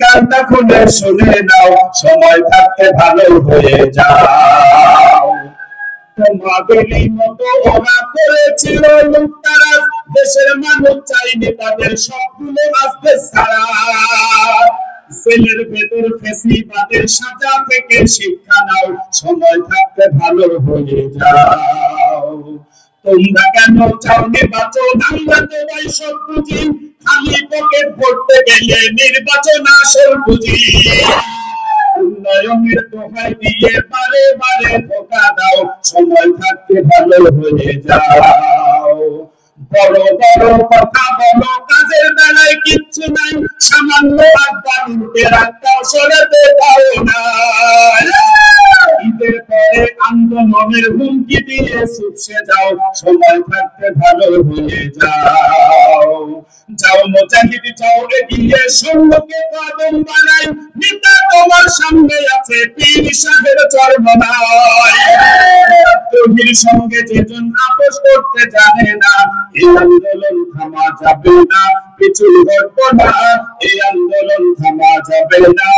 কানটা খুলে শুনে নাও, সময় থাকতে ভালো হয়ে যাও। তোমাদেরই মতো ওরা করেছিল লুটতারাজ, দেশের মানুষ চাইনি তাদের সবগুলো আসতে ছাড়া। জেলের ভেতর ফেসিবাদের সাজা থেকে শিক্ষা নাও, সময় থাকতে ভালো হয়ে যাও। তোমরা কেন চাও নির্বাচন? আমরা তো ভাই সব বুঝি, খালি পকেট ভরতে গেলে নির্বাচন আসল বুঝি। উন্নয়নের দোহাই দিয়ে বারে বারে ধোঁকা দাও, সময় থাকতে ভালো হয়ে যাও। বড় বড় কথা বলো, কাজের বেলায় কিচ্ছু নাই, সামান্য আড্ডা লুটে রাখতাও সরাতে পারো না। ঈদের পরে আন্দোলনের হুমকি দিয়ে চুপসে যাও, সময় থাকতে ভালো হয়ে যাও। যাও মুজাহিদ যাও এগিয়ে, সৈন্যকে কদম বানাই, নেতা তোমার সামনে আছে, পীর সাহেব চরমনাই। তহির সঙ্গে যেজন আপোষ করতে জানে না, এই আন্দোলন থামা যাবে না, পিছু হটবো না, এই আন্দোলন থামা যাবে না।